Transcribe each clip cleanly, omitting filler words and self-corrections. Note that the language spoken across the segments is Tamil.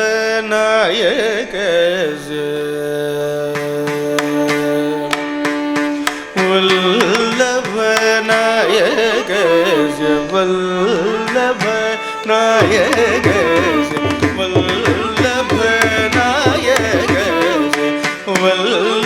वल्लभनायक वल्लभनायक वल्लभनायक वल्लभनायक वल्लभनायक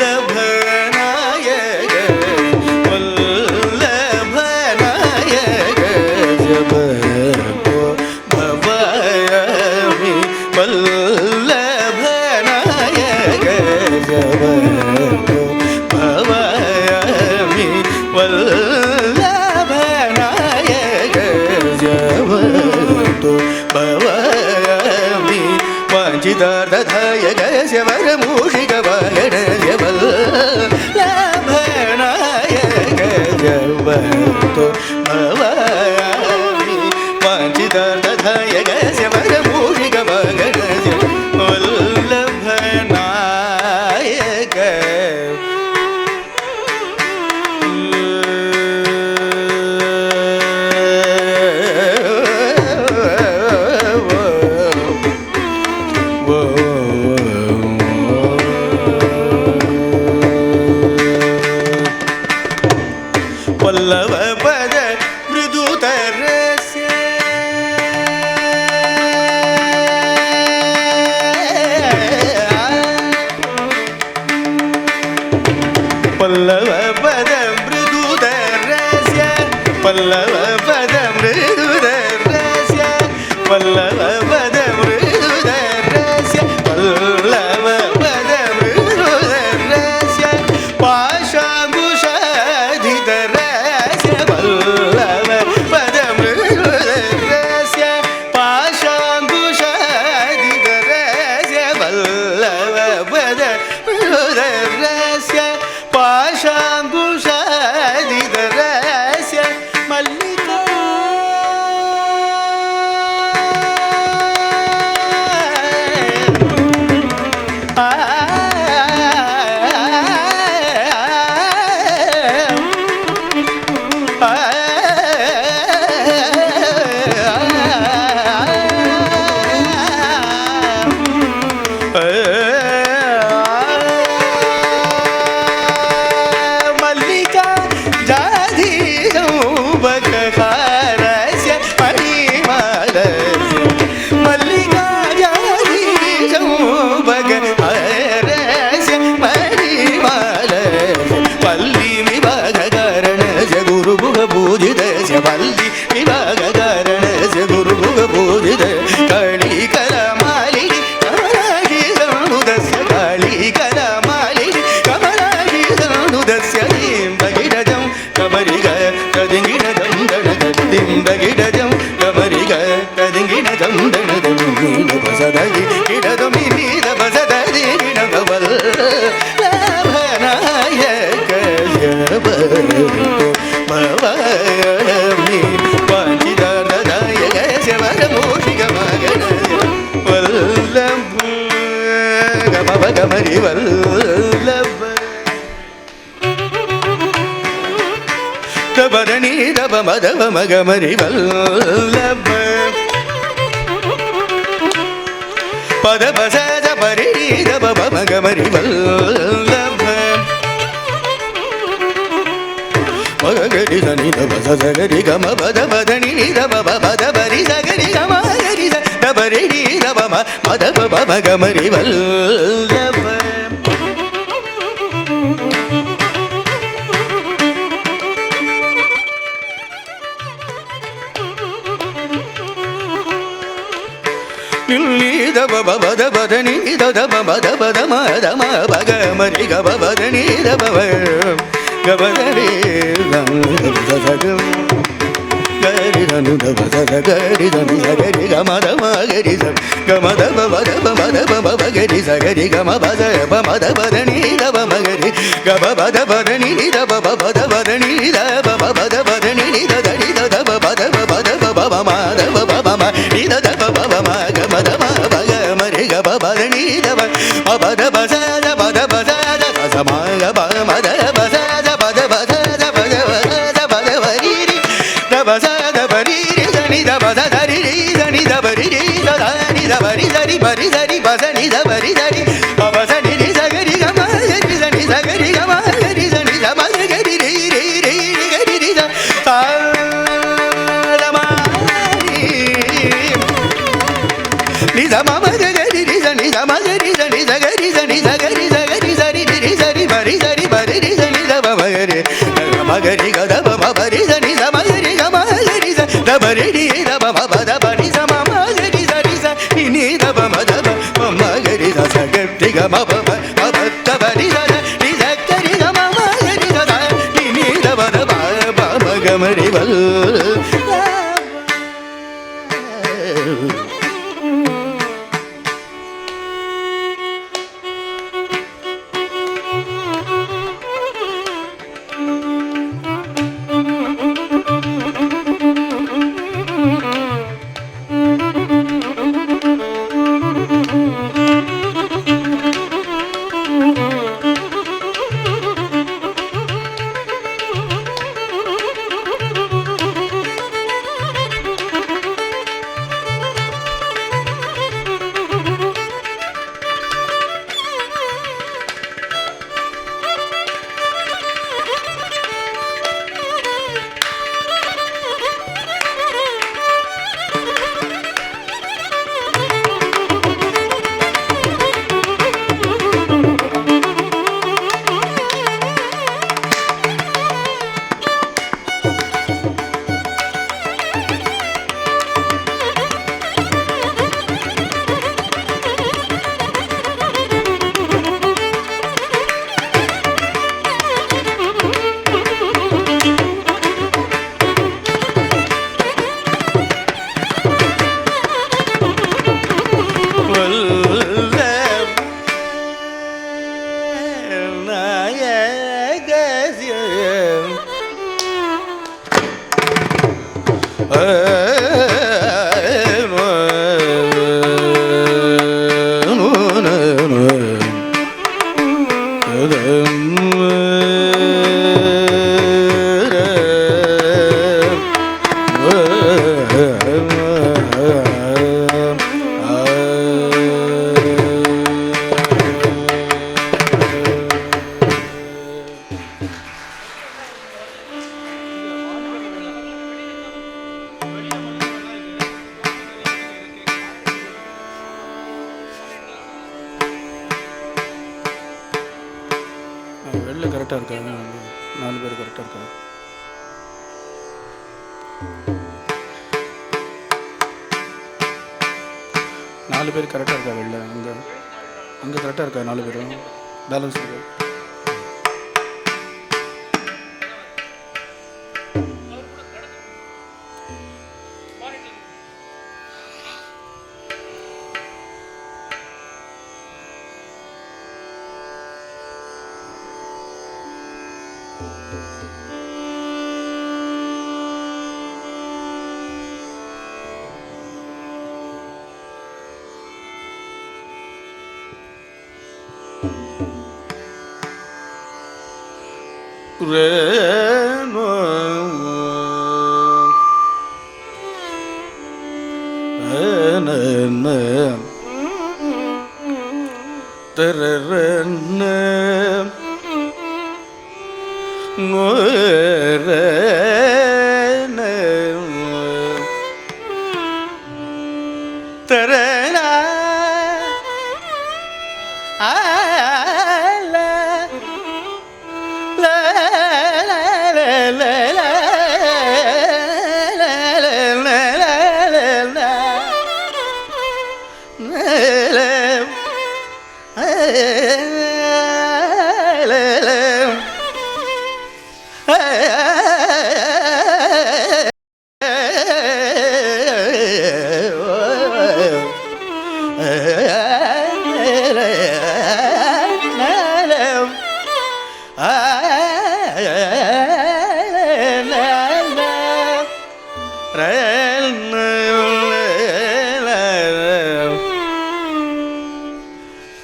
वल्लभनायक वल्लभनायक भवामि वल्लभनायक जवतु भवामि वाञ्छितार्थदायक वरमूषिकवाहनस्य वल्लभनायक जवतु भवामि वाञ्छितार्थदायक वरमूषिकवाहनस्य वल्लभनायक पल्लव पद मृदुतरस्य पल्लव पद मृदुतरस्य पल्लव पद मृदुतरस्य पल्लव पद मृदुतरस्य पल्लव पद मृदुतरस्य पाशाङ्कुशाधितरस्य पल्लव पद मृदुतरस्य पाशाङ्कुशाधितरस्य पल्लव पद मृदुतरस्य पाशाङ्कुशाधितरस्य मल्लिका वल्ली विभागकारणस्य गुरुभुगपूजित काळीकलामालिनी कमलाक्षी सन्नुतस्य काळीकलामालिनी कमलाक्षी सन्नुतस्य दिम्बगिडजं कमरिग तदिङ्गिणजं दणदिम्बगिडजं कमरिग तदिङ्गिणजं दणदमिनीलभसदि किडदमिनीलभसदि किडदवल्लभनायक भवामि वाञ्छितार्थदायक वरमूषिकवाहनस्य वल्लभगमरि वल्लभ तपदनी तप मदव मगमरि वल्लभ पद पस परि तप मगमरि वल्लभ मगरि सनि तप सगरि गम पद पदनी तप पद परि सगरि गम गरि तपरि तप मदव मगमरि वल्लभ நித பத பத நித பத பத மத மக மரி கப பத நித பவ கபதரே கரி தனு தப கரி தனு சகரி கமத மகரி கமத பத பத பம கரி சகரி கம பத பமத பத நித பமகரி கப பத பத நித பப பத பத நித பப பத பத நித தரி தத பத பத பப மத பப ம நித தப பப ம கமத ம பக மரி கப பத நித பத பத பத பத சம கப மத பத பத பத பத பத வரி தப சத பரி சனி தப சரி சனி தபரி சனி தபரி சரி பரி சரி பசனி தபரி சரி பப சனி சகரி கம சரி சனி சகரி கம சரி சனி தப சகரி ரீ ரீ ரீ கரி ரி சா ni da ma ma ga ri ri sa ni da ma ga ri sa ni da ga ri sa ni da ga ri sa ri ri sa ri ba ri sa ri sa ni da ba ma ga ri ga da ba ma ba ri sa ni da ma ga ri ga ma ga ri sa da ba ri ri da ba ma ba da ba ni sa ma ma ga ri sa ni da ba ma da ba ma ga ri sa sa ga ri ga ma ba ba ba da ba ri sa ni sa ga ri ga ma ma ga ri sa ni da ba da ba ba ma ga ma ri ba வெளில கரெக்டாக இருக்காங்க, 4 பேர் கரெக்டாக இருக்காங்க. நாலு பேர் கரெக்டாக இருக்கா வெளில? அங்கே கரெக்டாக இருக்கா 4 பேரும்? பேலன்ஸ் இருக்கு.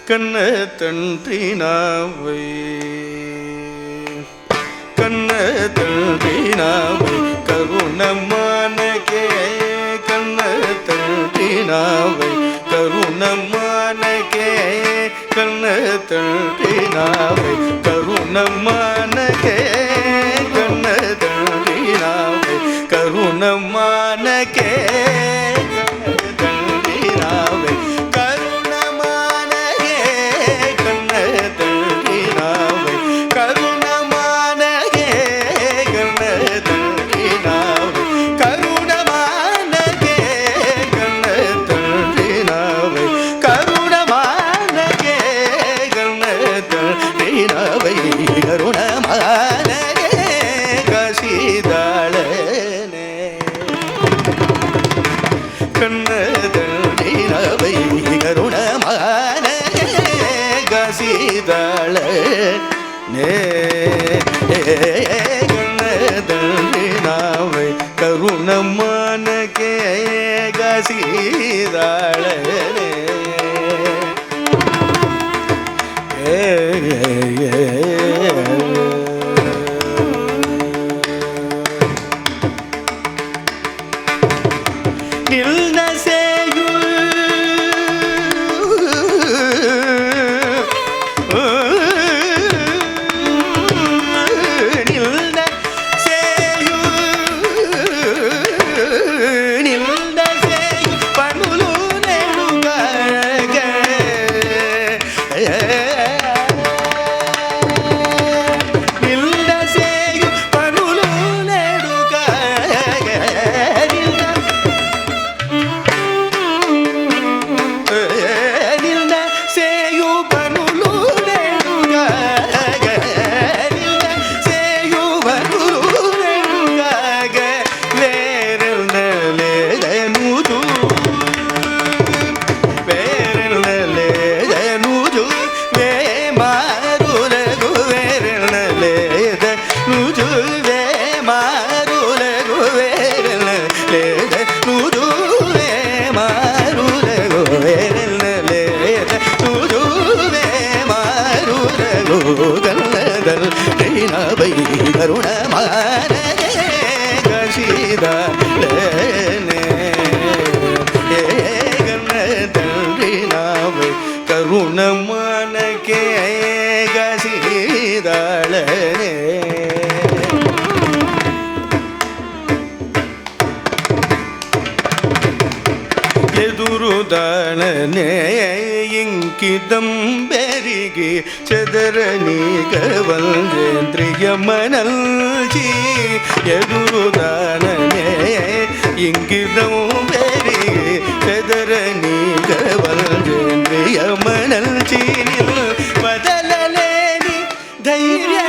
கண்ண தன்றினாவை கண்ண தன்றினாவை கருணமானகே கண்ண தன்றினாவை கருணமானகே கண்ண தன்றினாவை கருணமானகே கண்ண தன்றினாவை கருணமானகே நாவை கருணமான கேக சீதாளனே கருணமான கேக சீதாளனே ಎದುರುದಾಳನೆ ಇಂಕಿದಂ ಬೆರಿಗೆ ಚದರನೀಗ ವಂದೇಂದ್ರಿಯ ಮನಲ್ಜಿ ಎದುರುದಾಳನೆ ಇಂಕಿದಂ ಬೆರಿಗೆ ಚದರನೀಗ ವಂದೇಂದ್ರಿಯ ಮನಲ್ಜಿ ಬದಲಲೇನಿ ಧೈರ್ಯಶಾಲಿ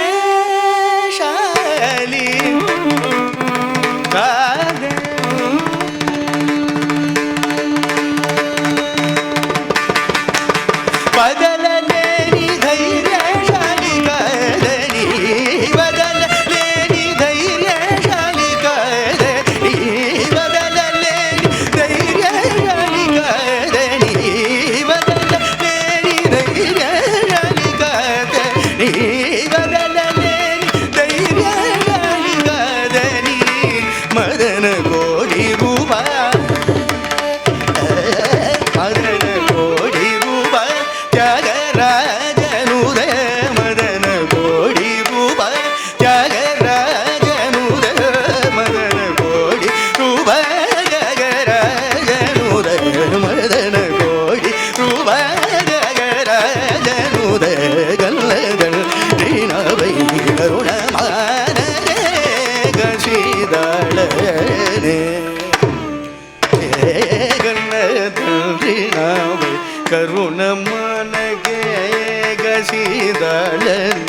ಕರುಣಮಾನ ಕೇಗ ಸೀದಾಳನೆ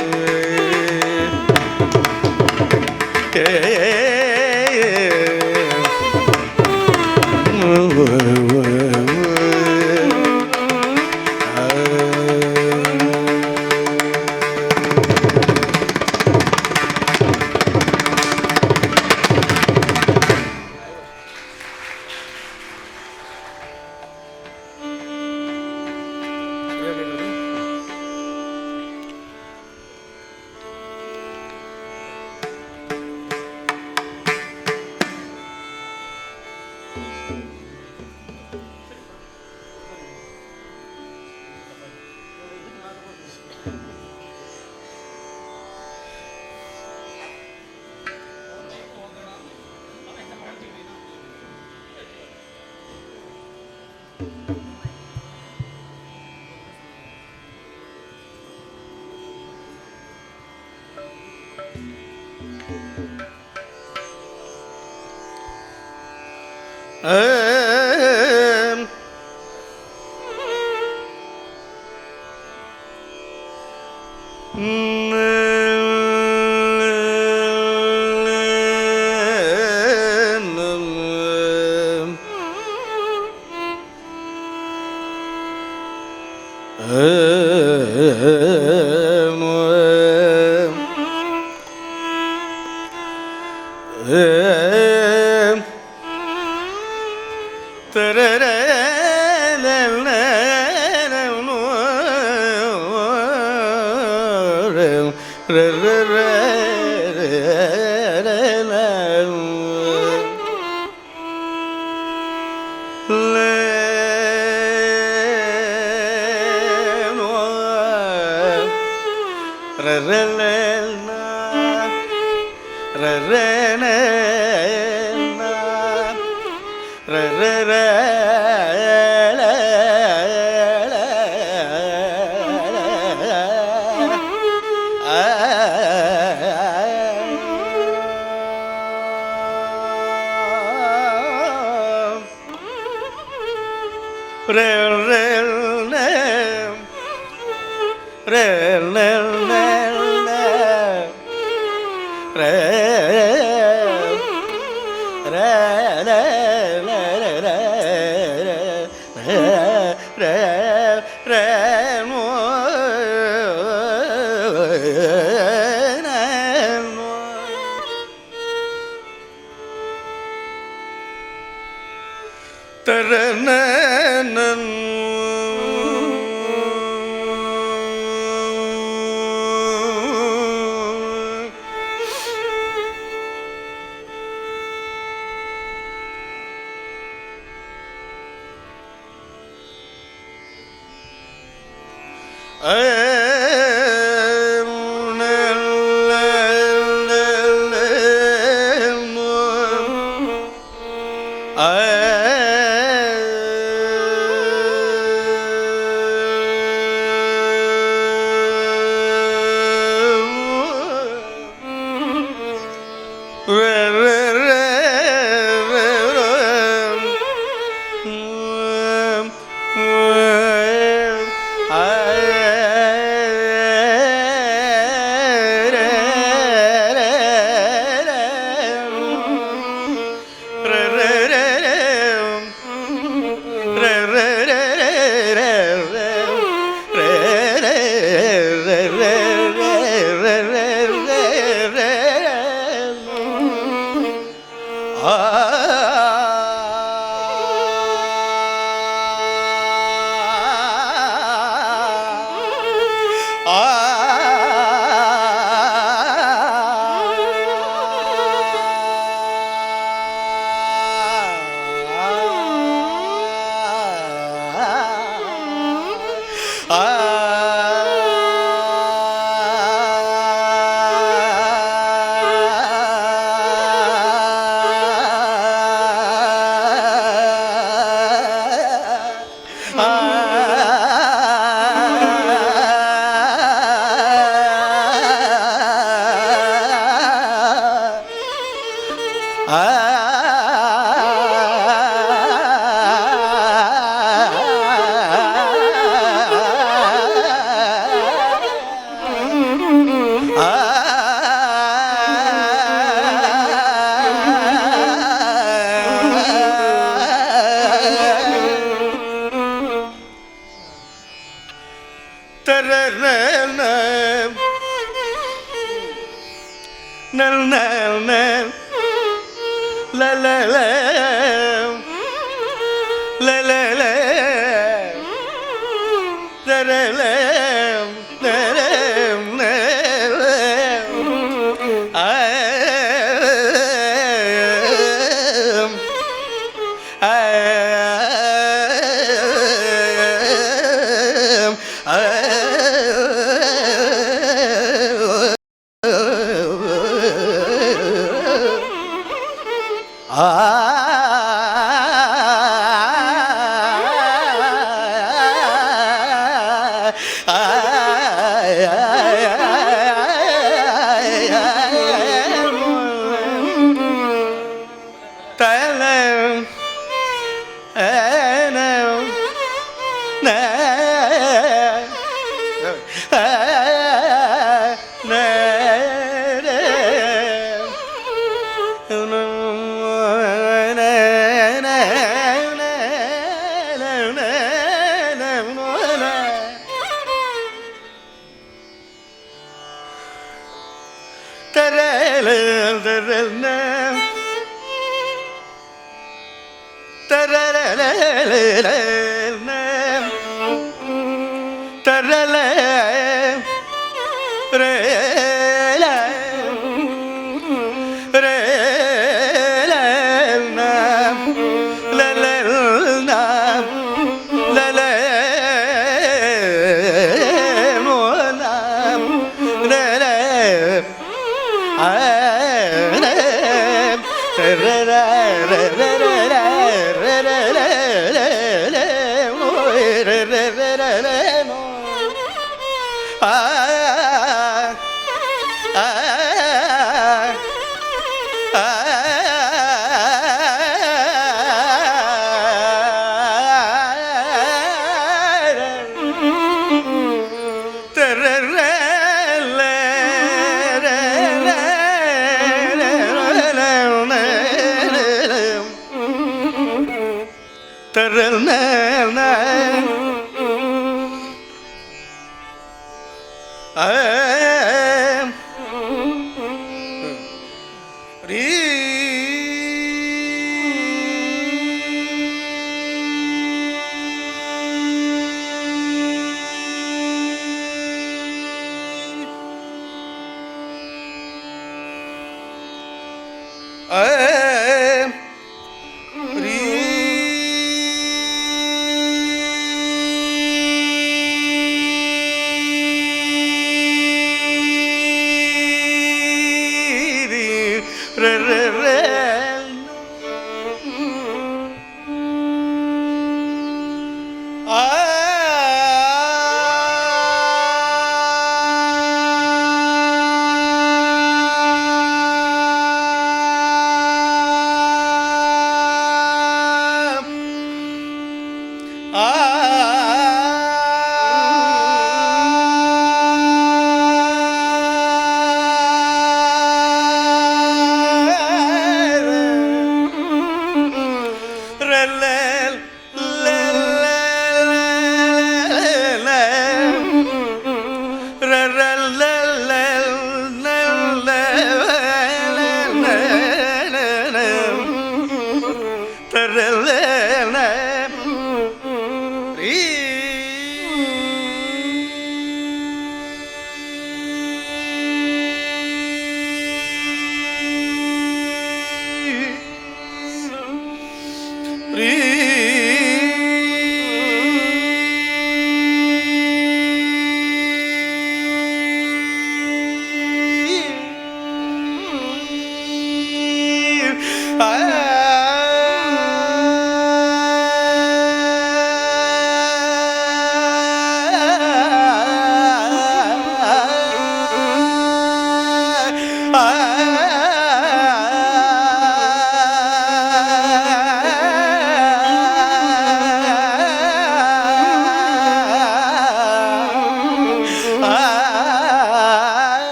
ಆ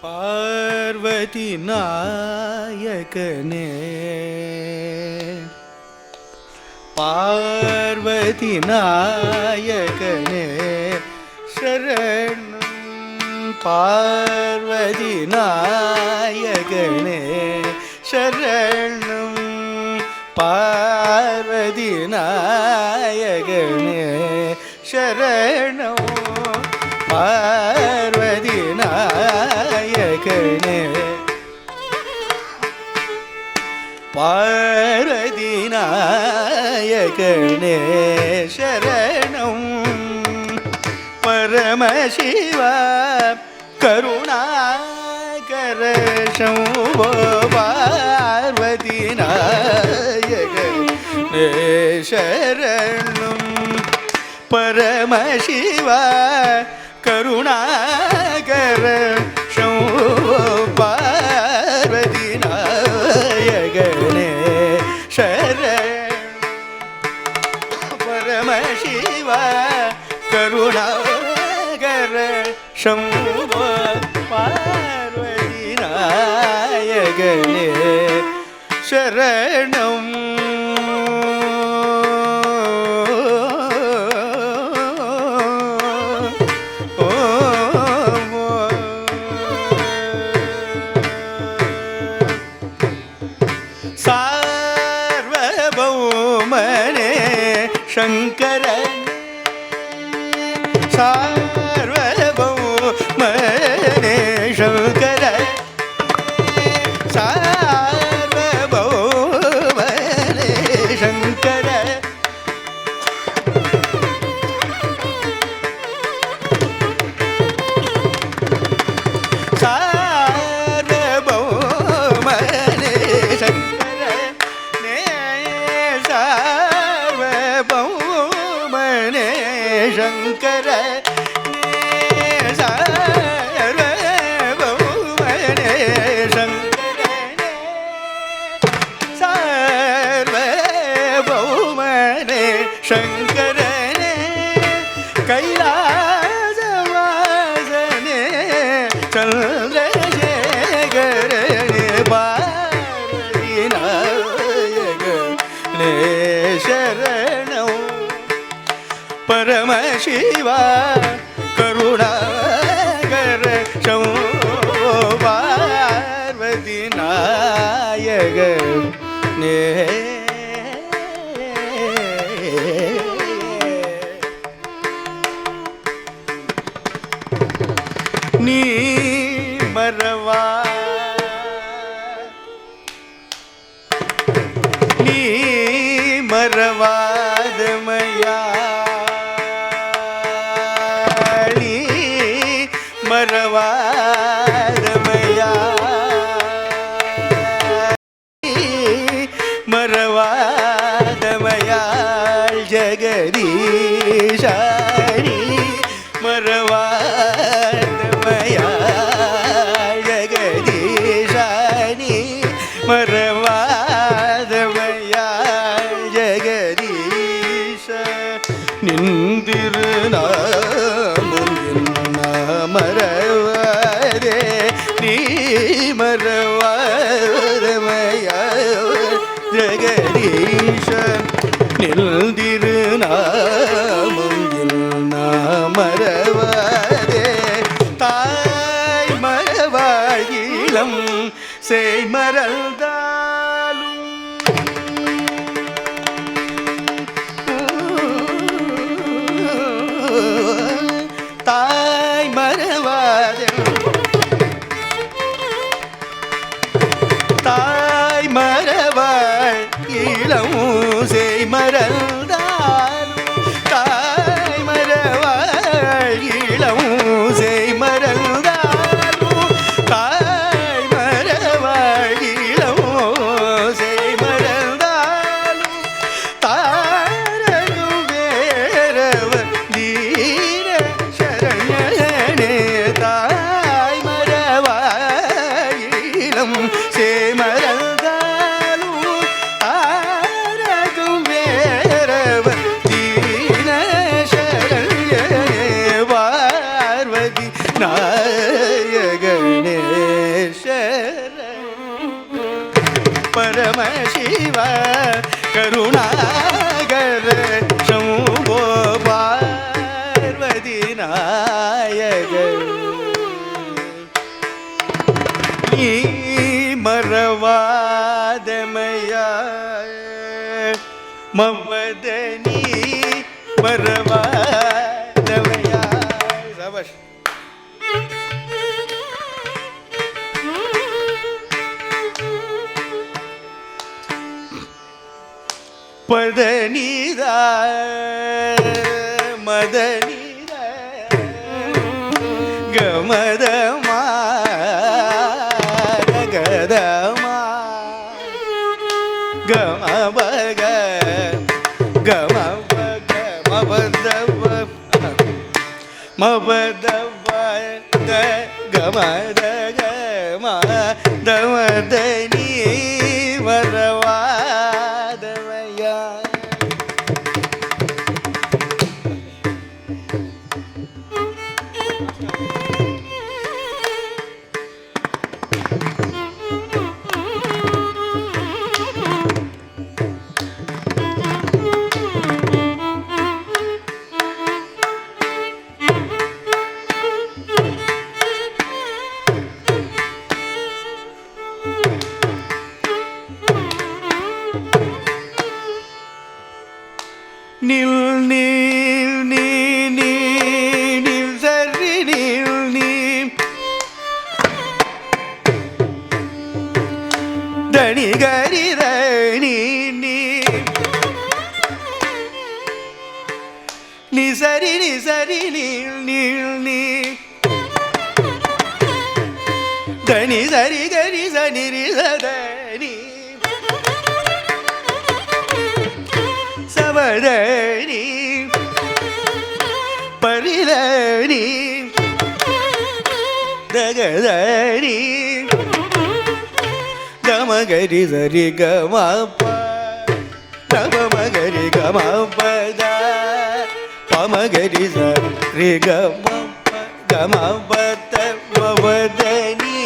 பார்வதி நாயகனே பார்வதி நாயகனே சரணம் பார்வதி நாயகனே சரணம் பார்வதி நாயகனே சரணம் பார்வதி நாயகனே பார்வதி நாயகனே சரணம் பரமசிவ கருணாகர சம்போ பார்வதி நாயகனே சரணம் பரமசிவ கருணாகர சம்போ பார்வதி நாயகனே சரணம் பரமசிவ கருணாகர சம்போ பார்வதி நாயகனே சரணம் சார்வபௌமனே சங்கரன் சார்வபௌமனே சங்கர சார்வபௌமனே சங்கர சார்வபௌமனே சங்கர சார்வபௌமனே சங்கர சார்வபௌமனே சார்வபௌமனே சங்கரனே கைலாசவாசனே சந்திரசேகரனே பார்வதி நாயகனே சரணம் பரமசிவ கருணாகர சம்போ பார்வதி நாயகனே நீ மறவா நீ மறவாதமையா நீ மறவாதமையா மறவாதமையாள் ஜெகதீஷாணி மறவாதமையாள் ஜெகதீஷாணி மறவாதமையாள் ஜெகதீஷ நின்றிருநாமும் மறவாதே நீ மறவாதமையாள் ஜெகதீஷ நில்திருநாமம் மறவாதே தாய் மறவாயிலம் செய் மறந்தாலும் தாய் மறவாதே தாய் மறவாள் இளம் செய் மறந்தாலும் தாய் மறவாள் இளம் செய் மறந்தாலும் தாய் மறவாள் இளம் செய் மறந்தாலும் தாரகு வேறவர் தீர சரண்ய மவதனி மரவாதவையா சபாஷ். பதனிதா மதனித கமதமா கதமா கமபக கமபக மபதவ மபதவ த கமத கம தமதனி வரவாதவையா. நில் நீல் நீ நீ நில் சரி நில் நீ தனி கரி தனி நீ நீ சரி நீல் நீல் நீ தனி சரி கரி சனி ரி சதனி சவதனி பரிதனி தகதனி கமகரி சரி கமப கமகரி கமபத பமகரி சரி கமப கமபத மவதனி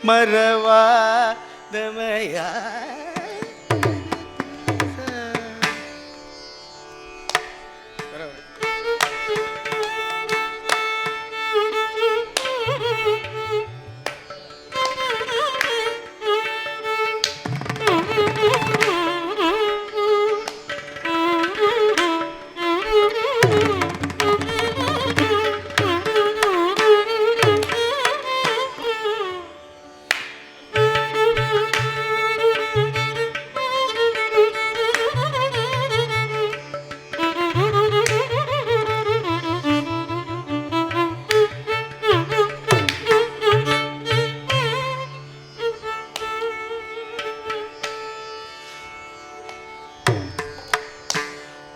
மரவாதமயா.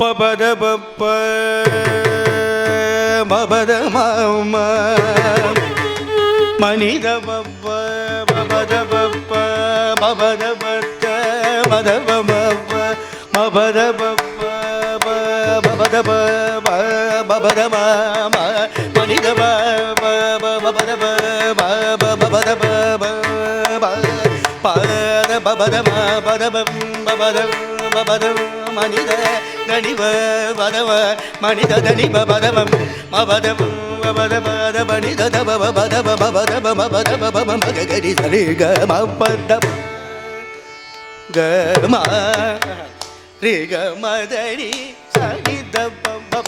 பபத பப்ப மபத மம மனித பப்ப பபத பப்ப மபத பத்த மத பப்ப மபத பப்ப பபத பபத மம மனித பப்ப மபத பபத பத பபத மபத பபத பபத மனித தனிவ பதவ மனித தனிவ பதவம் மபதவ மபத மனித தப பதவ மபதவ மபதவ மகரி சரி க மபத க ம ரி க மதரி சரி தப பப.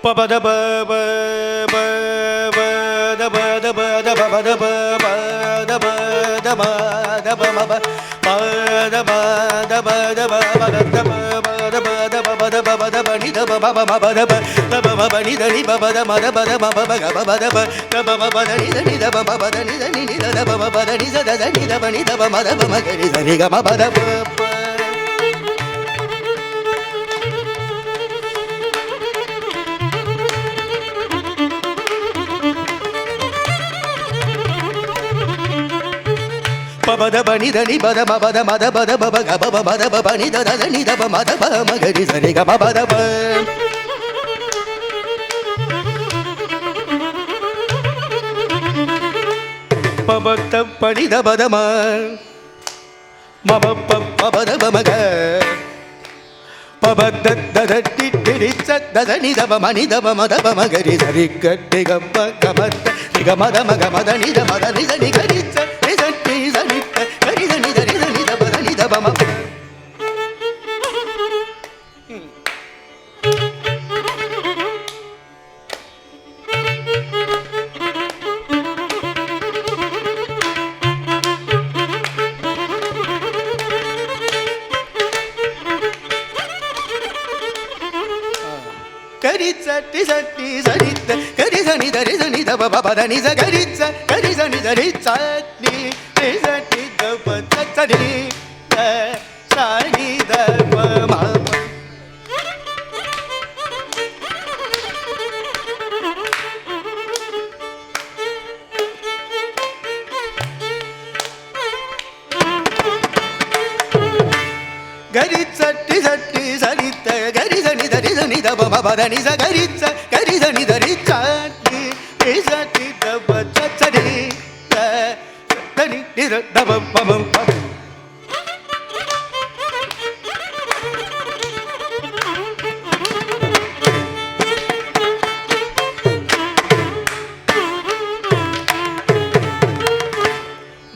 பபத பப பத பத பத பத பத பத பத மப பத பத பத பத பத பத பத பத பனித பப மபத பப மபனித நி பபத மத பத மப பபத பப மபத நித நித பபத நித நித பப பத நித த நித பனித மத மகரி சரி க மபத பப. பபத பபத பனி தனி பத மபத மத பத பப கப மத பனி தத தனி தப மத ப மகரி சரி க மபத ப பபத பனி தபத ம மப பபத பமக பபத தத டிடி சத நி தப மனி தப மத ப மகரி சரி கட்டி கப கபத நிக மத மக மத நி த மத நி த நி கரி ச நி த நி த நி த கரி த நி த நி த நி த ப நி த ப ம கரிச்சட்டி சட்டி சரித்த கரிசனி தரிசனி தப பபதனி ச கரிச்ச கரிசனி தரிச்சட்டி ரிசட்டி தப சரி த சனி தப ம கரிச்சட்டி சட்டி சரித்த கரிசனி தரிசனி தப பபதனி ச கரிச்ச கரிசனி தரிச்சட்டி ரிசட்டி தப சரி த தனி நிர தப பம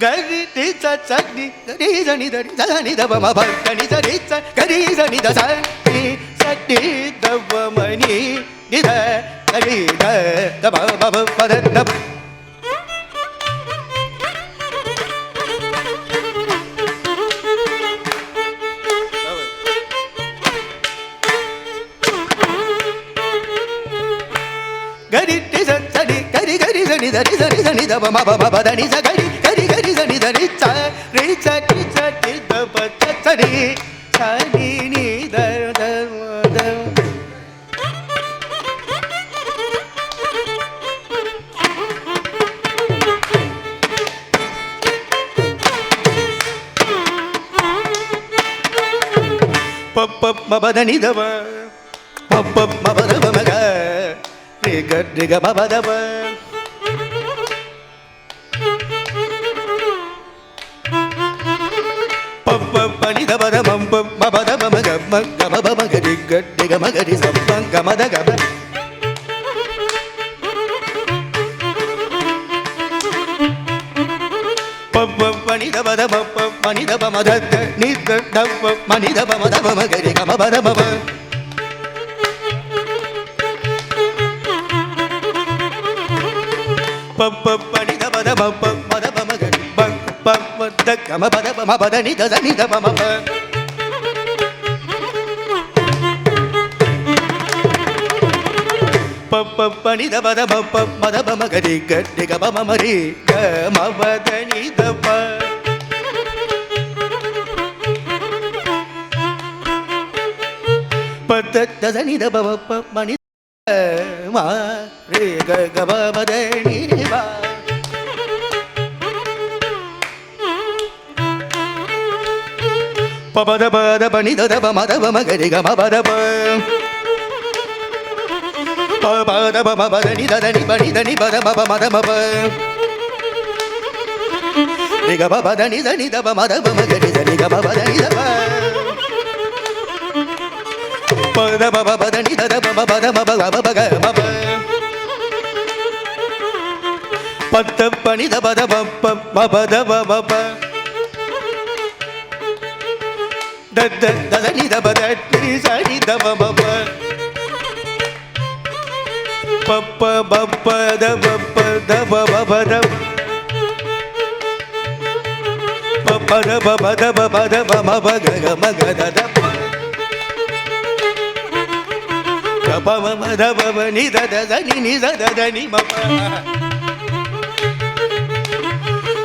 கரி ரிச்ச சட்னி கரிசனி தரிசனி தப மப கனி சரிச்ச கரிசனி த சட்டி சட்டி தப மணி நித கரி த தப பப பத தப கரி ரிச்ச சடி கரி கரி சனி தரிசனி சனி தப மப மப தனி ச கரி கரி கரி சனி தரிச்ச ரிச்ச ரிச்ச தப சரி சனி நி த த த பப்ப மபதனி தப பப்ப மபத மக ரிக ரிக மபத ப பப்ப பனி தபத மம்ப மபத மக மக மப மக ரிக ரிக மக ரி சப்ப கமத கப பப்ப பனி தபத மப்ப பனி தப மத நி த தப்ப மனி தப மத மக ரி கம பத மப பப்ப பனி தபத மப்ப மத மக ரி ப பப்ப த கம பத ம பத நி த நி த ம ப பப்ப பனி தபத மப்ப மத மக ரி க ரி க ப ம ரி க ம பத நி த ப பத த நி த ப ம மணி மா ரே க க ப மத நி ப பபத பத பனி த ப மத மக ரி க ம பத ப பபத ப ம பத நி த நி ப நி த நி பத ம ப மத ம ப ரி க ப பத நி த நி த ப மத ப மக ரி த ரி க ப பத நி த ப பத ப பத நி த ப ம பத ம ப க ப க ம ப பத்த பனி த பத ப ப ம பத ப ம ப த த த நி த பத ரி ச நி த ப ம ப ப ப ப ப த ப ப த ப ப ப த ப ப த ப ப த ப ப த ப ம ப க க ம க த த ப க ப ம ம த ப ப நி த த த நி நி த த த நி ம ப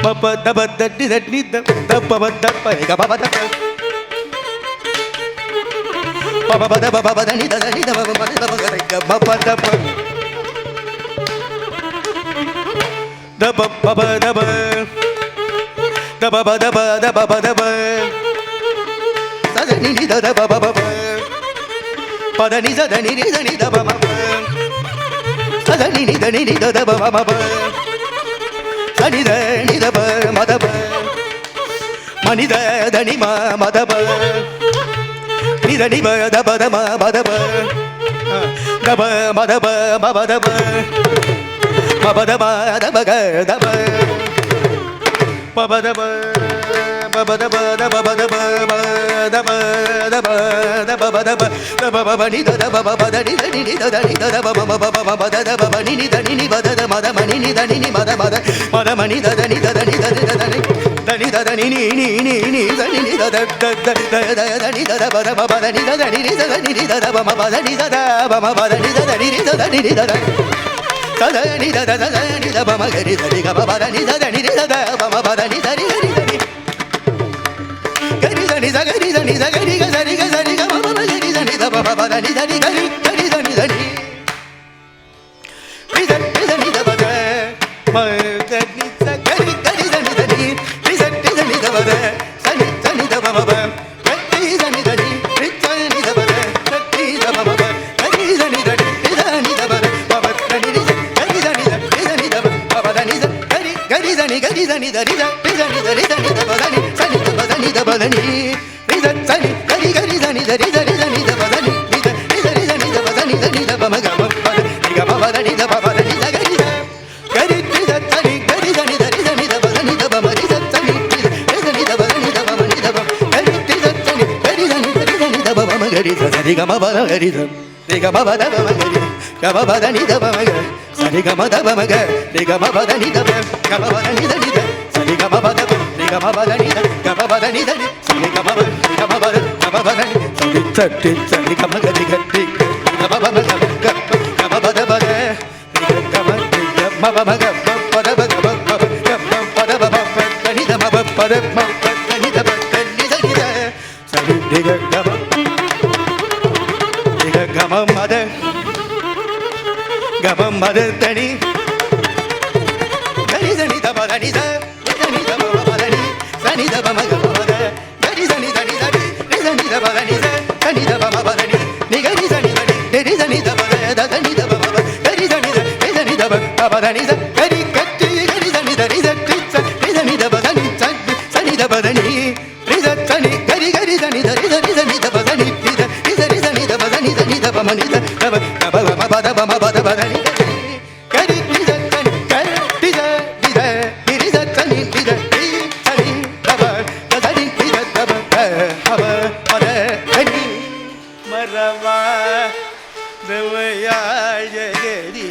ம ப த ப த நி த நி த த ப ப த ப க ப ப த ப ப ப த ப ப த நி த த நி த ப ம த ப க க ம ப த ப த ப ப ப த ப da ba ba da ba da ba ba da ba sa da ni da da ba ba ba pa da ni sa da ni da ba ma ba sa da ni da da ba ma ba sa ni da ba ma da ba ma ni da ni ma da ba ni ba da ba da ma da ba da ba ma da ba ma ba da ba ma ba da ba da ba ga da ba pa ba da ba ba ba da ba da ba ba da ba da ba da ba da ba ba da ba da ba ba ni da ba ba da ni da da ba ma ba ba ba da ba ni ba da ma da ma ni da ni ma da ma da ma ni da ni da ni da ni da ni ni da ni da da ni da ba da ba da ni da ni da ba ma ba da ni da ba ma ba da ni da ni da da ni da da ni da ba ma ga ni da ni ga ba da ni da ni da ba ma ba da ni da ni ga ni da ni za ga ni da ni za ga ni ga za ni ga za ni ga ma ba ga ni da ni da ba ba da ni da ni ga ni da ni da ni da ni ni da ni da ba da ma ga ni za ga ni da ni da ni da ni ni da ba da sa ni da ba ma ba ga ni da ni da ni ni da ba da sa ni da ba ma ba ga ni da ni da ni da ba da ba ba ga ni ga ni da ni da ba ba da ni da ga ni da ni ga ni da ni da ni da ni da ba da ni sa ni da ba da ni da ba da ni ni da sa ni ga ni da ni da ni da ba da ni ni da ba da ni da ba ma ga ma ba da ni ga ma ba da ni da ba da ni da ga ni da sa ni ga ni da ni da ba da ni da ba ma ni da sa ni ni da ba da ni da ba ma ni da ba ga ni da sa ni ga ni da ba ma ga ni da sa ni ga ma ba da ga ni da ni ga ma ba da ba ma ga ni ga ma ba da ni da ba ma ga sa ni ga ma da ba ma ga ni ga ma ba da ni da ba ga ma ba da ni da ni da sa ni ga ma ba da ba ni ga ma ba da ni da ga ma ba da ni da ni sa ni ga ma ba da ni sa ni sa ni ga ma ga ni ga ni ga ma ba ma ga ma ba da ba da ga ma ba ma ga ba da ba ga ma ba da ba ba ni da ma ba da ma ni da ba ni da ni da sa ni ga ma ni ga ma ma da ga ma ma da ni ga ni da ni da ba da ni da ni da ba ba da ni sa ni da ba ma ga ma da ga ni da ni da ni da ni da ba da ni da sa ni da ba ma ba da ni ni ga ni da ni da ba da ni da ba ma ba ga ni da ni da ba ba da ni da ga ni ga ni da ni da ni da ni da ba da ni sa ni da ba da ni ni da sa ni ga ni da ni da ni da ba da ni ni da ni da ba da ni da ba ma ni da ba ma ba da ba ma ba da ba da ni ga ni da sa ni ga ni da ni da sa ni ni da sa ni da ba da sa ni ni da ba ha ba ma da ni marava devaya jagedi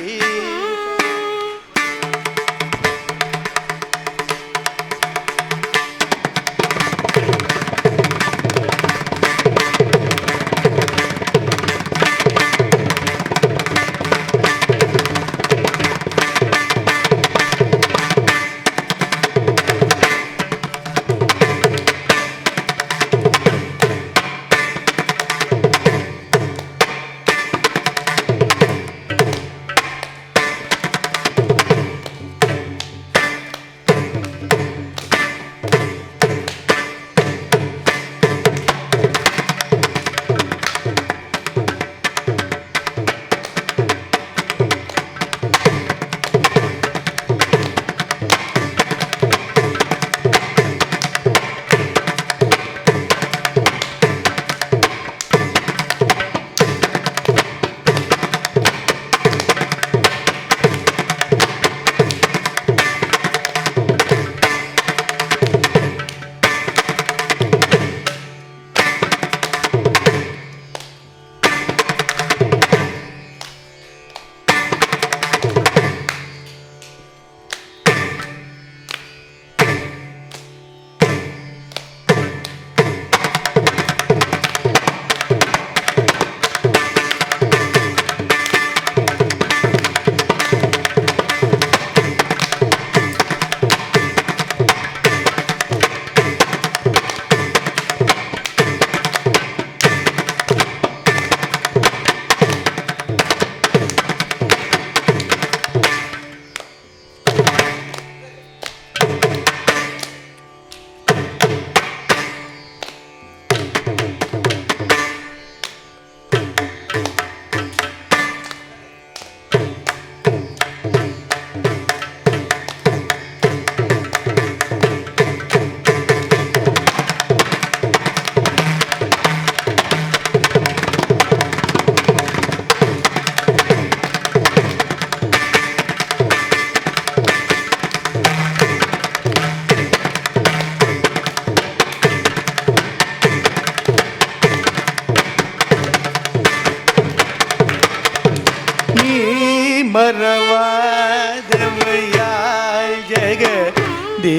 மறவாதமையாய் Jagadeesha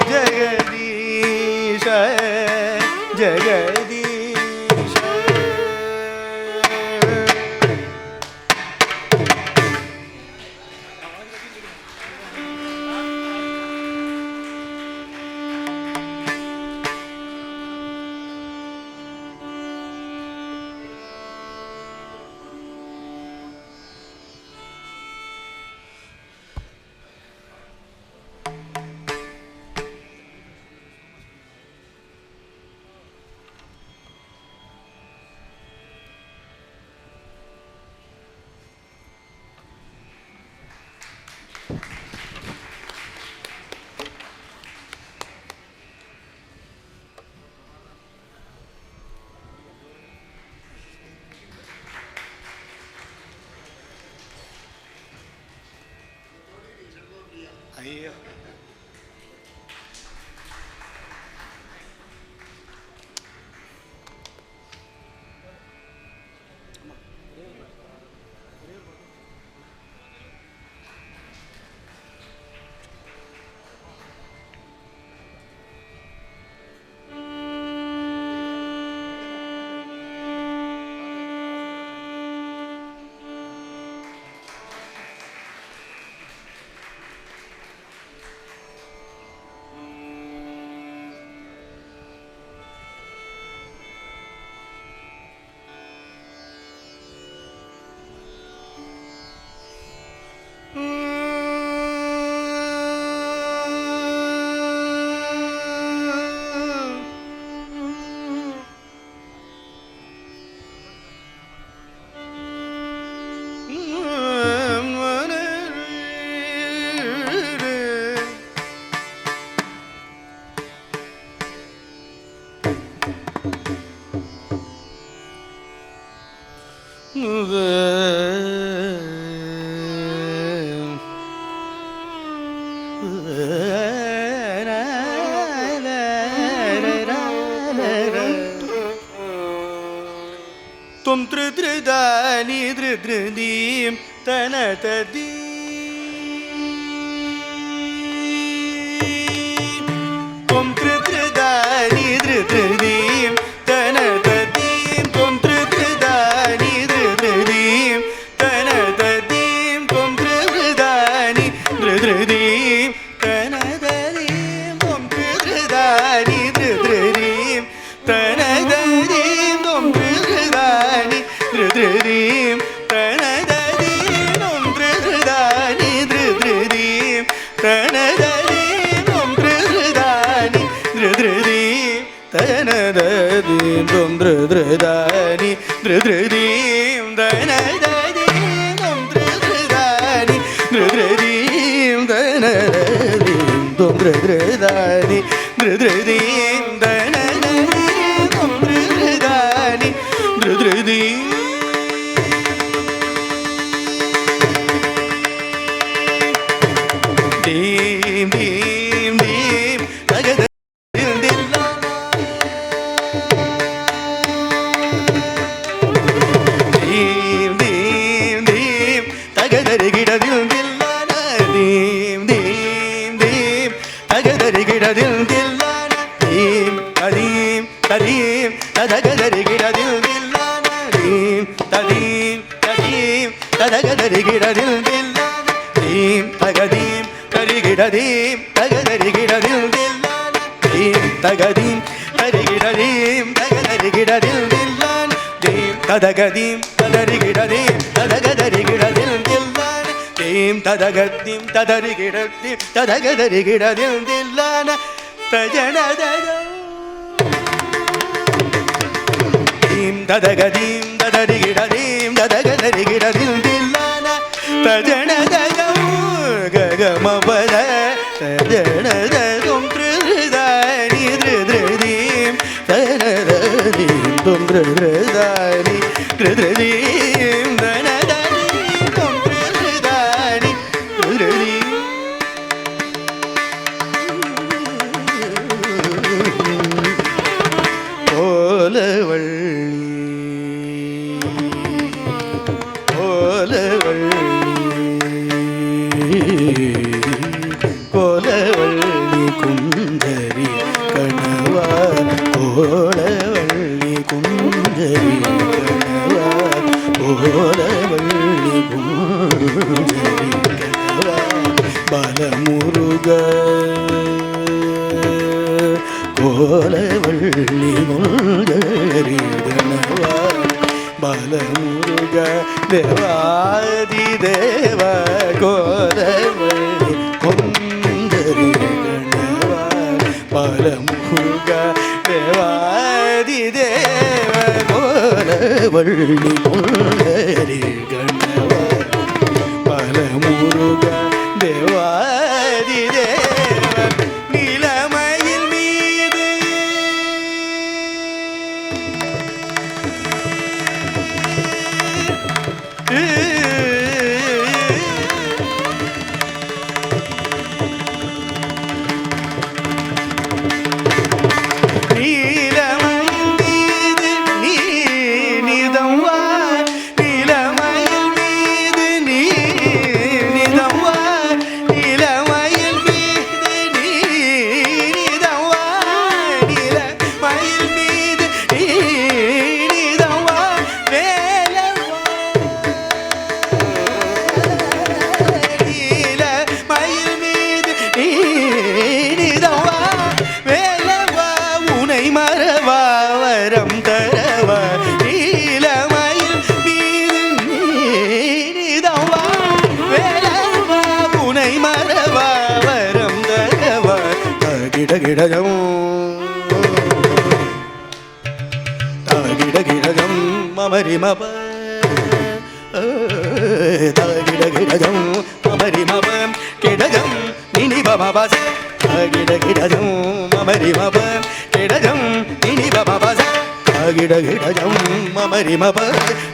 Jagadish Jagadish. ஐயோ தும் த்ருத்ருதானி த்ருத்ருதீம் தனததீ தும் த்ருத்ருதானி த்ருத்ருதீம் தனததீம் தும் த்ருத்ருதானி த்ருத்ருதீம் தனததீம் தும் த்ருத்ருதானி த்ருத்ருதீம் தனததீம் தும் த்ருத்ருதானி த்ருத்ருதீம் தனததீம் தும் த்ருத்ருதானி த்ருத்ருதீம் தனததீம் தும் த்ருத்ருதானி த்ருத்ருதீம் தனததீம் தும் த்ருத்ருதானி த்ருத்ருதீம் தனததீம் தும் த்ருத்ருதானி த்ருத்ருதீம் தனததீம் தும் த்ருத்ருதானி த்ருத்ருதீம் தனததீம் தும் த்ருத்ருதானி த்ருத்ருதீம் தனததீம் தும் த்ருத்ருதானி த்ருத்ருதீம். தீம் தீம் தீம் தகத தீம் தீம் தீம் தகதரிகிடதில் தில்லான தீம் தீம் தீம் தகதரிகிடதில் தில்லான தீம் ததீம் ததீம் ததகதரிகிடதில் தில்லான தீம் ததீம் ததீம் ததகதரிகிடதில் தில்லான தீம் தகதீம் தரிகிடதீம் தகதரிகிடதில் தில்லான தீம் தகதீம் தரிகிடதீம் தகதரிகிடதில் தில்லான தீம் ததகதீம் ததரிகிடதீம் ததகதரிகிடதில் தில்லான தீம் ததகதீம் ததரிகிடதீம் ததகதரிகிடதில் தில்லான தஜனததம் தீம் ததகதீம் ததரிகிடதீம் ததகதரிகிடதில் தில்லான தஜனததம் ககமபத தஜனததும் த்ருதானி த்ருத்ருதீம் தனததீம் தும் த்ருத்ருதானி த்ருத்ருதீம் தனததீம் தும் த்ருத்ருதானி த்ருத்ருதீம். கோலவள்ளி கோலவள்ளி முல்கரி கணவா பாலமுருக தேவாதி தேவ கோலவள்ளி முல்கரி கணவா பாலமுருக தேவாதி தேவ கோலவள்ளி முல்கரி கணவா பாலமுருக தேவாதி தேவ நிலமயில் மீது गिडगिडजं गिडगिडजं ममरिमप गिडगिडजं ममरिमप किडजं निनि बबबस गिडगिडजं ममरिमप किडजं निनि बबबस गिडगिडजं ममरिमप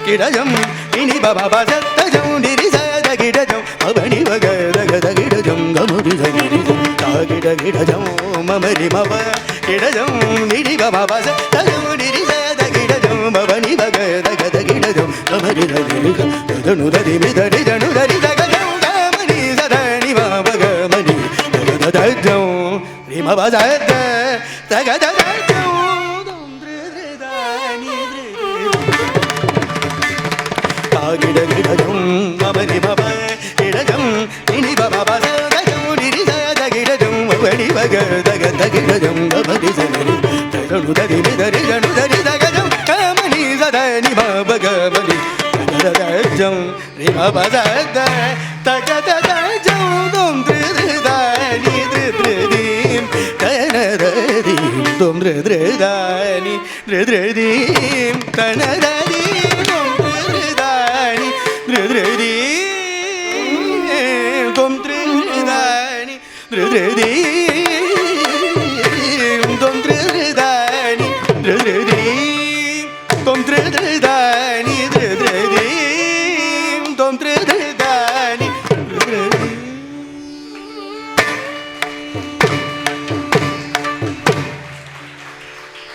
किडजं निनि बबबस तजं निरिसद गिडजं अवनि वगद गिडजं गमुरिजं गिडगिडजं ममरिमप किडजं निनि बबबस तजं निरिसद गिडजं अवनि वगद गिडजं गमुरिजं तदनुदरि मिदरि जनुदरि जगजं गमनि सदनि मगमनि तगदजं रिमबजद तगदजं गिडगिडजं ममरिमप किडजं निनि बबबस तजं निरिसद गिडजं अवनि वगद गिडजं गमरिजं तदनुदरि मिदरि जनुदरि जगजं गमनि सदनि मगमनि तगदजं रिमबजद तगदजं दं दृदनि दृदृदीं तनददीं दं दृदृदनि दृदृदीं तनददीं Dom tridani, dridani, dom tridani, dridani, dom tridani, dridani, dom tridani, dridani.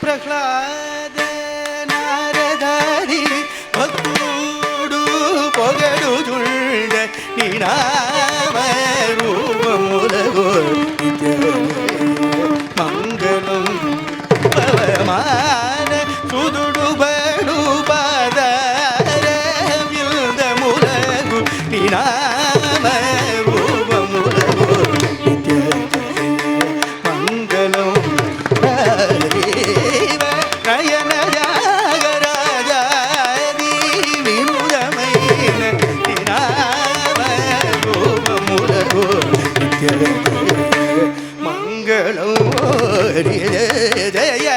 Prahlada Naradari Bhaktudu Pogadu Julde Ninama Rupamulago Mangalam Pavamana Sududu Badu Padara Vildamulagu Ninama Rupamulago Mangalam Nayana Jagaraja Vinudamayna Ninama Rupamulago Mangalam Jaya